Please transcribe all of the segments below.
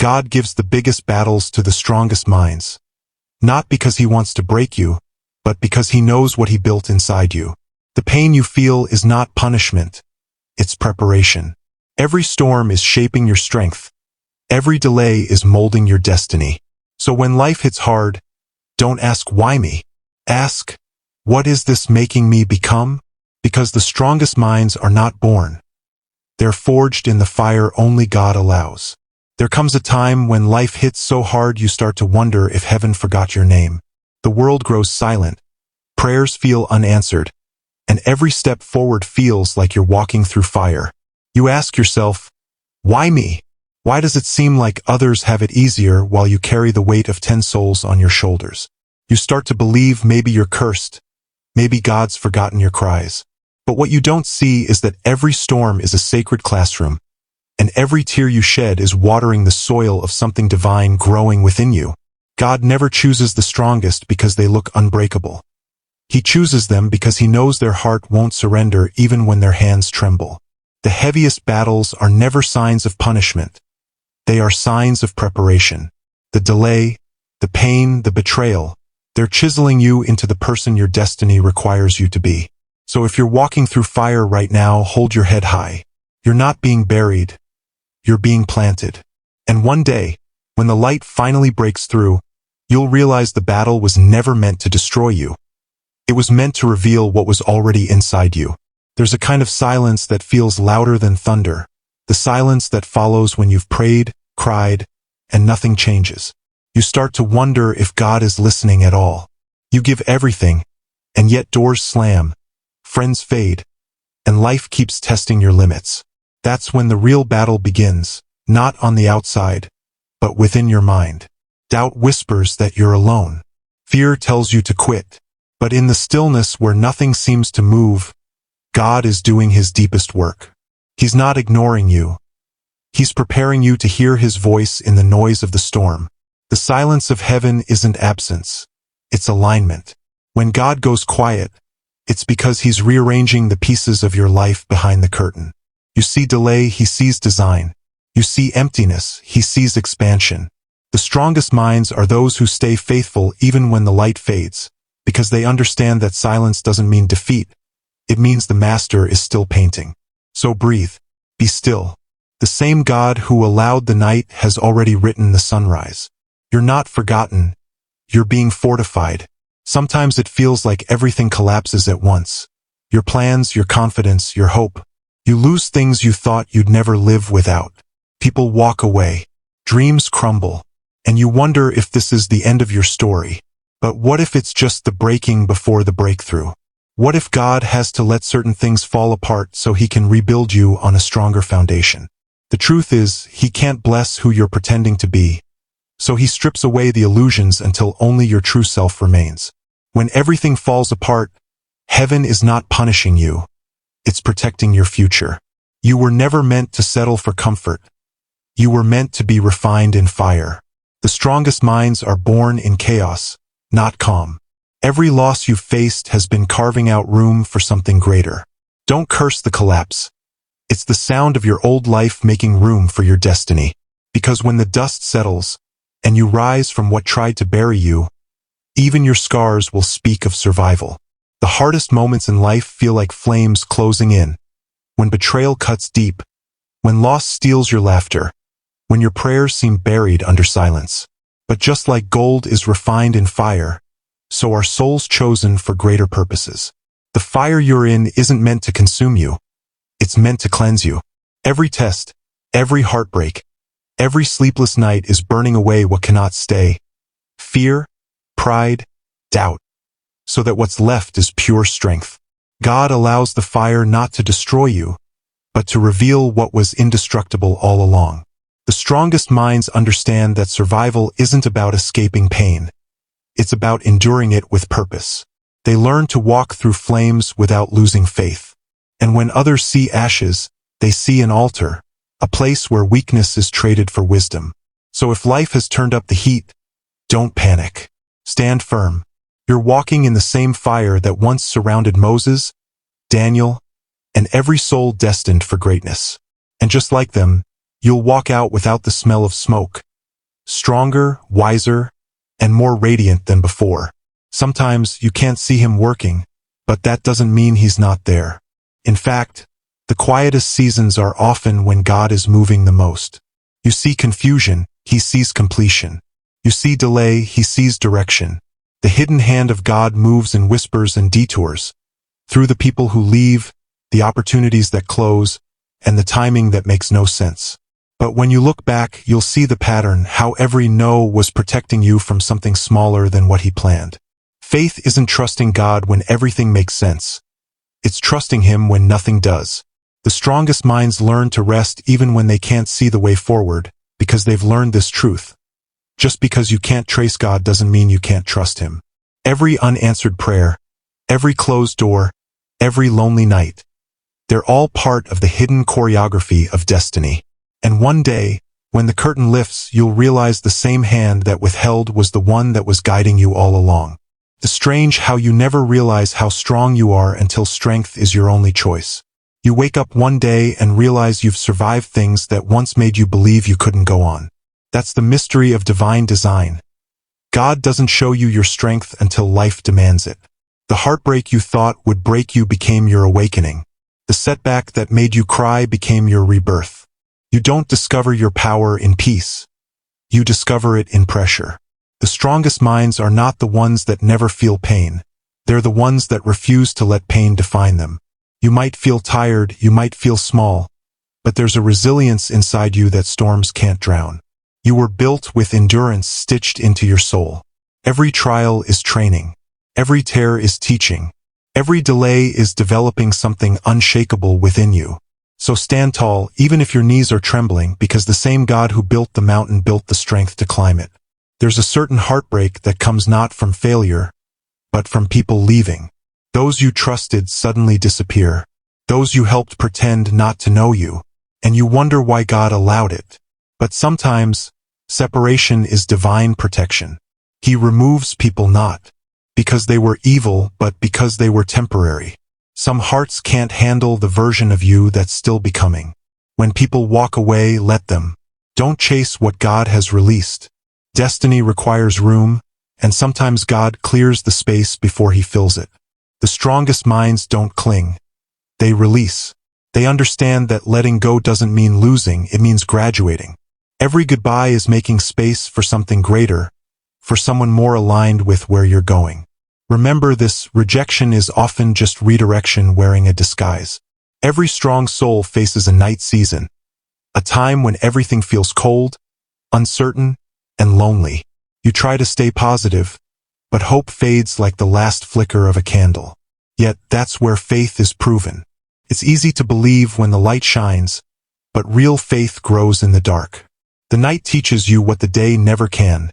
God gives the biggest battles to the strongest minds. Not because he wants to break you, but because he knows what he built inside you. The pain you feel is not punishment. It's preparation. Every storm is shaping your strength. Every delay is molding your destiny. So when life hits hard, don't ask why me. Ask, what is this making me become? Because the strongest minds are not born. They're forged in the fire only God allows. There comes a time when life hits so hard you start to wonder if heaven forgot your name. The world grows silent. Prayers feel unanswered. And every step forward feels like you're walking through fire. You ask yourself, why me? Why does it seem like others have it easier while you carry the weight of 10 souls on your shoulders? You start to believe maybe you're cursed. Maybe God's forgotten your cries. But what you don't see is that every storm is a sacred classroom, and every tear you shed is watering the soil of something divine growing within you. God never chooses the strongest because they look unbreakable. He chooses them because he knows their heart won't surrender even when their hands tremble. The heaviest battles are never signs of punishment. They are signs of preparation. The delay, the pain, the betrayal, they're chiseling you into the person your destiny requires you to be. So if you're walking through fire right now, hold your head high. You're not being buried. You're being planted. And one day, when the light finally breaks through, you'll realize the battle was never meant to destroy you. It was meant to reveal what was already inside you. There's a kind of silence that feels louder than thunder. The silence that follows when you've prayed, cried, and nothing changes. You start to wonder if God is listening at all. You give everything, and yet doors slam. Friends fade, and life keeps testing your limits. That's when the real battle begins, not on the outside, but within your mind. Doubt whispers that you're alone. Fear tells you to quit. But in the stillness where nothing seems to move, God is doing his deepest work. He's not ignoring you. He's preparing you to hear his voice in the noise of the storm. The silence of heaven isn't absence. It's alignment. When God goes quiet, it's because he's rearranging the pieces of your life behind the curtain. You see delay, he sees design. You see emptiness, he sees expansion. The strongest minds are those who stay faithful even when the light fades, because they understand that silence doesn't mean defeat. It means the master is still painting. So breathe. Be still. The same God who allowed the night has already written the sunrise. You're not forgotten. You're being fortified. Sometimes it feels like everything collapses at once. Your plans, your confidence, your hope. You lose things you thought you'd never live without. People walk away. Dreams crumble. And you wonder if this is the end of your story. But what if it's just the breaking before the breakthrough? What if God has to let certain things fall apart so he can rebuild you on a stronger foundation? The truth is, he can't bless who you're pretending to be. So he strips away the illusions until only your true self remains. When everything falls apart, heaven is not punishing you. It's protecting your future. You were never meant to settle for comfort. You were meant to be refined in fire. The strongest minds are born in chaos, not calm. Every loss you've faced has been carving out room for something greater. Don't curse the collapse. It's the sound of your old life making room for your destiny. Because when the dust settles, and you rise from what tried to bury you, even your scars will speak of survival. The hardest moments in life feel like flames closing in. When betrayal cuts deep, when loss steals your laughter, when your prayers seem buried under silence. But just like gold is refined in fire, so are souls chosen for greater purposes. The fire you're in isn't meant to consume you. It's meant to cleanse you. Every test, every heartbreak, every sleepless night is burning away what cannot stay. Fear, pride, doubt. So that what's left is pure strength. God allows the fire not to destroy you, but to reveal what was indestructible all along. The strongest minds understand that survival isn't about escaping pain. It's about enduring it with purpose. They learn to walk through flames without losing faith. And when others see ashes, they see an altar, a place where weakness is traded for wisdom. So if life has turned up the heat, don't panic. Stand firm. You're walking in the same fire that once surrounded Moses, Daniel, and every soul destined for greatness. And just like them, you'll walk out without the smell of smoke, stronger, wiser, and more radiant than before. Sometimes you can't see him working, but that doesn't mean he's not there. In fact, the quietest seasons are often when God is moving the most. You see confusion, he sees completion. You see delay, he sees direction. The hidden hand of God moves in whispers and detours, through the people who leave, the opportunities that close, and the timing that makes no sense. But when you look back, you'll see the pattern, how every no was protecting you from something smaller than what he planned. Faith isn't trusting God when everything makes sense. It's trusting him when nothing does. The strongest minds learn to rest even when they can't see the way forward, because they've learned this truth. Just because you can't trace God doesn't mean you can't trust him. Every unanswered prayer, every closed door, every lonely night, they're all part of the hidden choreography of destiny. And one day, when the curtain lifts, you'll realize the same hand that withheld was the one that was guiding you all along. The strange how you never realize how strong you are until strength is your only choice. You wake up one day and realize you've survived things that once made you believe you couldn't go on. That's the mystery of divine design. God doesn't show you your strength until life demands it. The heartbreak you thought would break you became your awakening. The setback that made you cry became your rebirth. You don't discover your power in peace. You discover it in pressure. The strongest minds are not the ones that never feel pain. They're the ones that refuse to let pain define them. You might feel tired, you might feel small, but there's a resilience inside you that storms can't drown. You were built with endurance stitched into your soul. Every trial is training. Every tear is teaching. Every delay is developing something unshakable within you. So stand tall, even if your knees are trembling, because the same God who built the mountain built the strength to climb it. There's a certain heartbreak that comes not from failure, but from people leaving. Those you trusted suddenly disappear. Those you helped pretend not to know you. And you wonder why God allowed it. But sometimes, separation is divine protection. He removes people not because they were evil, but because they were temporary. Some hearts can't handle the version of you that's still becoming. When people walk away, let them. Don't chase what God has released. Destiny requires room, and sometimes God clears the space before he fills it. The strongest minds don't cling. They release. They understand that letting go doesn't mean losing, it means graduating. Every goodbye is making space for something greater, for someone more aligned with where you're going. Remember, this rejection is often just redirection wearing a disguise. Every strong soul faces a night season, a time when everything feels cold, uncertain, and lonely. You try to stay positive, but hope fades like the last flicker of a candle. Yet that's where faith is proven. It's easy to believe when the light shines, but real faith grows in the dark. The night teaches you what the day never can,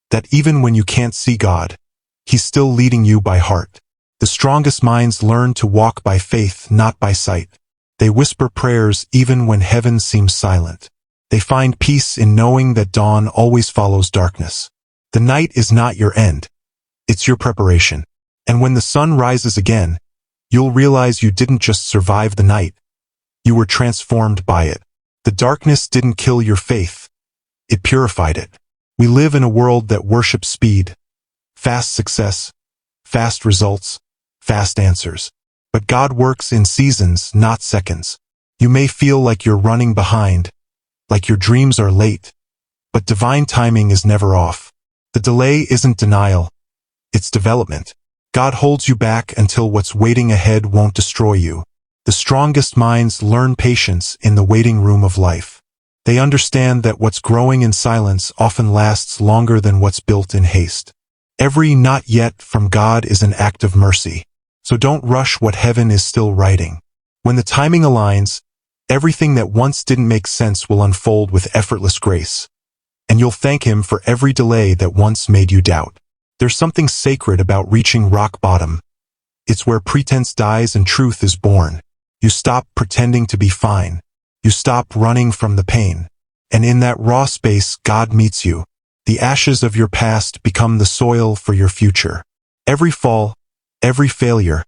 that even when you can't see God, he's still leading you by heart. The strongest minds learn to walk by faith, not by sight. They whisper prayers even when heaven seems silent. They find peace in knowing that dawn always follows darkness. The night is not your end. It's your preparation. And when the sun rises again, you'll realize you didn't just survive the night. You were transformed by it. The darkness didn't kill your faith. It purified it. We live in a world that worships speed, fast success, fast results, fast answers. But God works in seasons, not seconds. You may feel like you're running behind, like your dreams are late, but divine timing is never off. The delay isn't denial, it's development. God holds you back until what's waiting ahead won't destroy you. The strongest minds learn patience in the waiting room of life. They understand that what's growing in silence often lasts longer than what's built in haste. Every not yet from God is an act of mercy. So don't rush what heaven is still writing. When the timing aligns, everything that once didn't make sense will unfold with effortless grace. And you'll thank him for every delay that once made you doubt. There's something sacred about reaching rock bottom. It's where pretense dies and truth is born. You stop pretending to be fine. You stop running from the pain. And in that raw space, God meets you. The ashes of your past become the soil for your future. Every fall, every failure,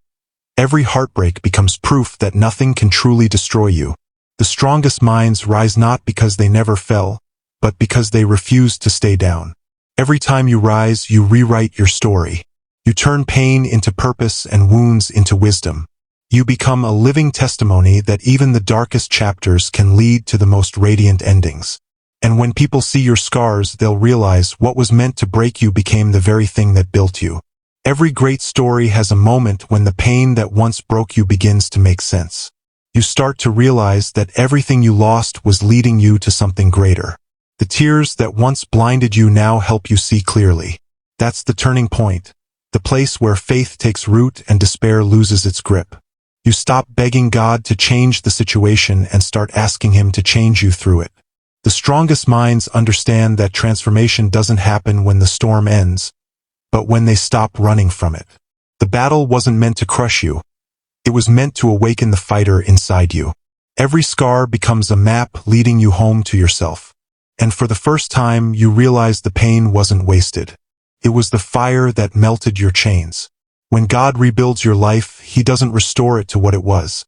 every heartbreak becomes proof that nothing can truly destroy you. The strongest minds rise not because they never fell, but because they refused to stay down. Every time you rise, you rewrite your story. You turn pain into purpose and wounds into wisdom. You become a living testimony that even the darkest chapters can lead to the most radiant endings. And when people see your scars, they'll realize what was meant to break you became the very thing that built you. Every great story has a moment when the pain that once broke you begins to make sense. You start to realize that everything you lost was leading you to something greater. The tears that once blinded you now help you see clearly. That's the turning point, the place where faith takes root and despair loses its grip. You stop begging God to change the situation and start asking Him to change you through it. The strongest minds understand that transformation doesn't happen when the storm ends, but when they stop running from it. The battle wasn't meant to crush you. It was meant to awaken the fighter inside you. Every scar becomes a map leading you home to yourself. And for the first time, you realize the pain wasn't wasted. It was the fire that melted your chains. When God rebuilds your life, He doesn't restore it to what it was.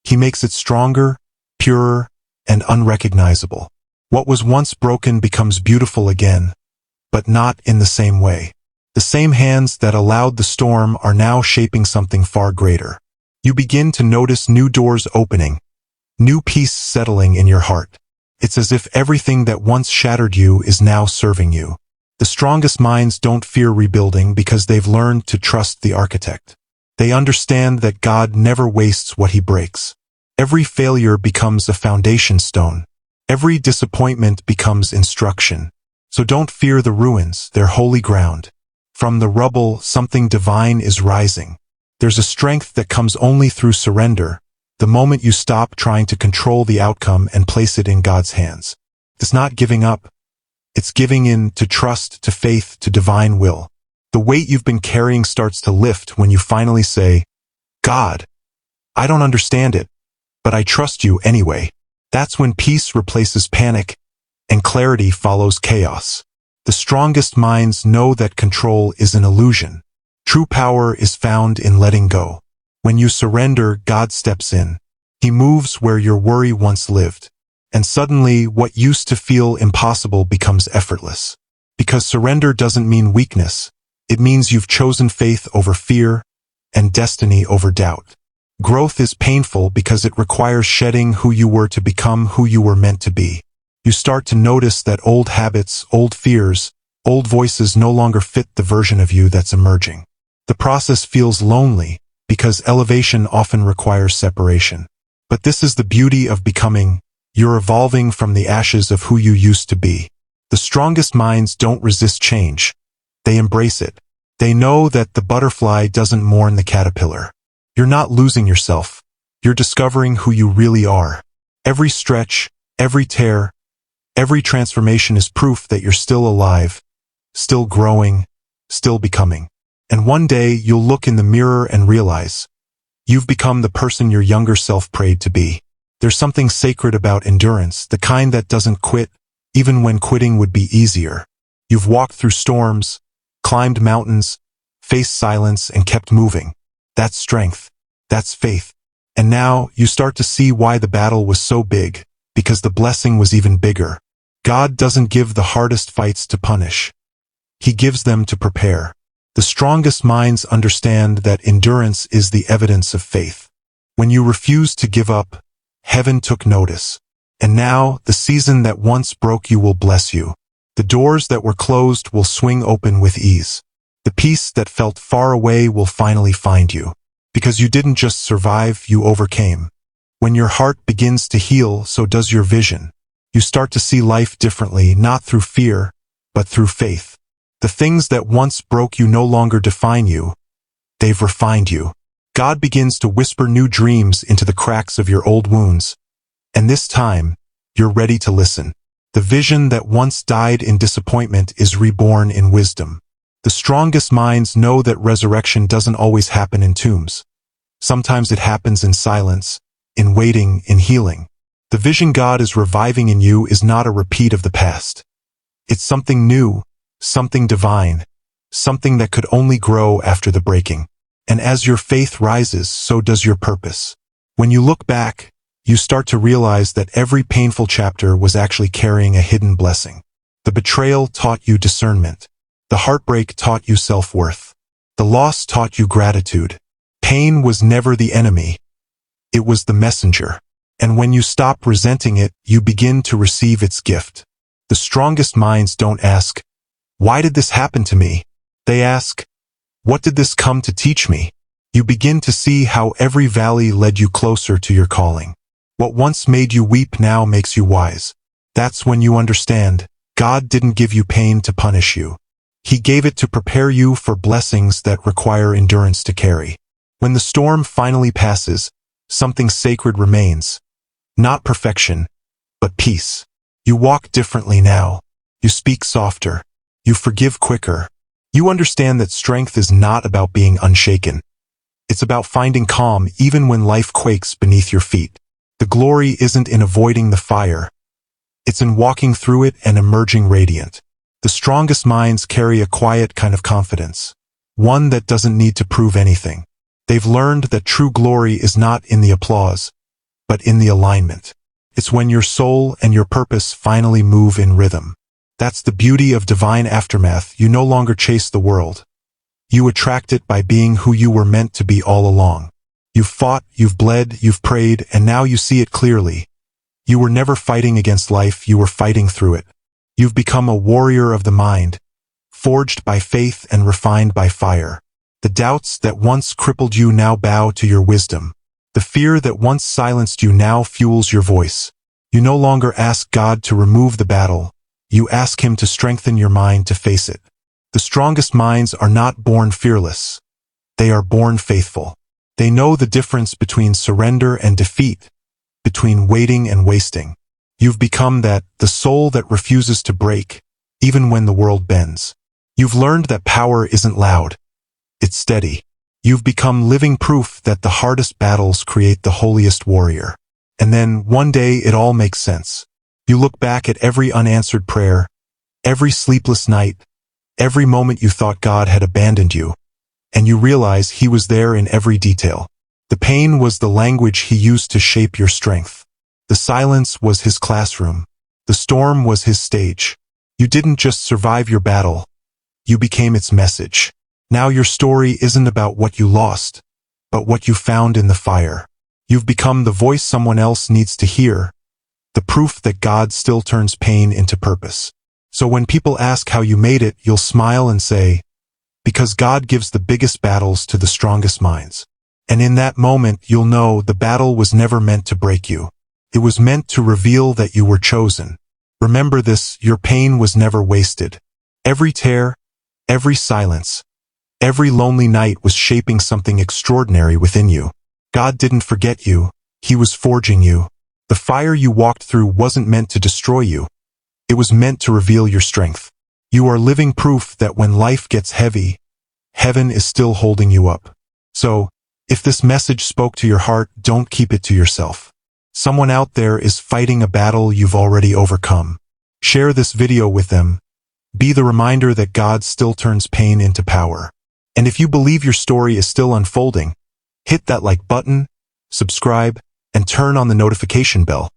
He makes it stronger, purer, and unrecognizable. What was once broken becomes beautiful again, but not in the same way. The same hands that allowed the storm are now shaping something far greater. You begin to notice new doors opening, new peace settling in your heart. It's as if everything that once shattered you is now serving you. The strongest minds don't fear rebuilding because they've learned to trust the architect. They understand that God never wastes what He breaks. Every failure becomes a foundation stone. Every disappointment becomes instruction. So don't fear the ruins, they're holy ground. From the rubble, something divine is rising. There's a strength that comes only through surrender, the moment you stop trying to control the outcome and place it in God's hands. It's not giving up. It's giving in to trust, to faith, to divine will. The weight you've been carrying starts to lift when you finally say, God, I don't understand it, but I trust you anyway. That's when peace replaces panic and clarity follows chaos. The strongest minds know that control is an illusion. True power is found in letting go. When you surrender, God steps in. He moves where your worry once lived. And suddenly, what used to feel impossible becomes effortless. Because surrender doesn't mean weakness. It means you've chosen faith over fear and destiny over doubt. Growth is painful because it requires shedding who you were to become who you were meant to be. You start to notice that old habits, old fears, old voices no longer fit the version of you that's emerging. The process feels lonely because elevation often requires separation. But this is the beauty of becoming. You're evolving from the ashes of who you used to be. The strongest minds don't resist change. They embrace it. They know that the butterfly doesn't mourn the caterpillar. You're not losing yourself. You're discovering who you really are. Every stretch, every tear, every transformation is proof that you're still alive, still growing, still becoming. And one day you'll look in the mirror and realize you've become the person your younger self prayed to be. There's something sacred about endurance, the kind that doesn't quit, even when quitting would be easier. You've walked through storms, climbed mountains, faced silence, and kept moving. That's strength. That's faith. And now you start to see why the battle was so big, because the blessing was even bigger. God doesn't give the hardest fights to punish. He gives them to prepare. The strongest minds understand that endurance is the evidence of faith. When you refuse to give up, heaven took notice. And now, the season that once broke you will bless you. The doors that were closed will swing open with ease. The peace that felt far away will finally find you. Because you didn't just survive, you overcame. When your heart begins to heal, so does your vision. You start to see life differently, not through fear, but through faith. The things that once broke you no longer define you. They've refined you. God begins to whisper new dreams into the cracks of your old wounds. And this time, you're ready to listen. The vision that once died in disappointment is reborn in wisdom. The strongest minds know that resurrection doesn't always happen in tombs. Sometimes it happens in silence, in waiting, in healing. The vision God is reviving in you is not a repeat of the past. It's something new, something divine, something that could only grow after the breaking. And as your faith rises, so does your purpose. When you look back, you start to realize that every painful chapter was actually carrying a hidden blessing. The betrayal taught you discernment. The heartbreak taught you self-worth. The loss taught you gratitude. Pain was never the enemy. It was the messenger. And when you stop resenting it, you begin to receive its gift. The strongest minds don't ask, "Why did this happen to me?" They ask, "What did this come to teach me?" You begin to see how every valley led you closer to your calling. What once made you weep now makes you wise. That's when you understand, God didn't give you pain to punish you. He gave it to prepare you for blessings that require endurance to carry. When the storm finally passes, something sacred remains. Not perfection, but peace. You walk differently now. You speak softer. You forgive quicker. You understand that strength is not about being unshaken. It's about finding calm even when life quakes beneath your feet. The glory isn't in avoiding the fire. It's in walking through it and emerging radiant. The strongest minds carry a quiet kind of confidence, one that doesn't need to prove anything. They've learned that true glory is not in the applause, but in the alignment. It's when your soul and your purpose finally move in rhythm. That's the beauty of divine aftermath. You no longer chase the world. You attract it by being who you were meant to be all along. You've fought, you've bled, you've prayed, and now you see it clearly. You were never fighting against life, you were fighting through it. You've become a warrior of the mind, forged by faith and refined by fire. The doubts that once crippled you now bow to your wisdom. The fear that once silenced you now fuels your voice. You no longer ask God to remove the battle. You ask Him to strengthen your mind to face it. The strongest minds are not born fearless. They are born faithful. They know the difference between surrender and defeat, between waiting and wasting. You've become the soul that refuses to break, even when the world bends. You've learned that power isn't loud. It's steady. You've become living proof that the hardest battles create the holiest warrior. And then, one day, it all makes sense. You look back at every unanswered prayer, every sleepless night, every moment you thought God had abandoned you, and you realize He was there in every detail. The pain was the language He used to shape your strength. The silence was His classroom. The storm was His stage. You didn't just survive your battle. You became its message. Now your story isn't about what you lost, but what you found in the fire. You've become the voice someone else needs to hear, the proof that God still turns pain into purpose. So when people ask how you made it, you'll smile and say, because God gives the biggest battles to the strongest minds. And in that moment, you'll know the battle was never meant to break you. It was meant to reveal that you were chosen. Remember this, your pain was never wasted. Every tear, every silence, every lonely night was shaping something extraordinary within you. God didn't forget you. He was forging you. The fire you walked through wasn't meant to destroy you. It was meant to reveal your strength. You are living proof that when life gets heavy, heaven is still holding you up. So, if this message spoke to your heart, don't keep it to yourself. Someone out there is fighting a battle you've already overcome. Share this video with them. Be the reminder that God still turns pain into power. And if you believe your story is still unfolding, hit that like button, subscribe, and turn on the notification bell,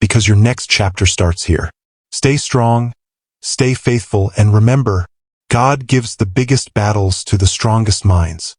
because your next chapter starts here. Stay strong, stay faithful, and remember, God gives the biggest battles to the strongest minds.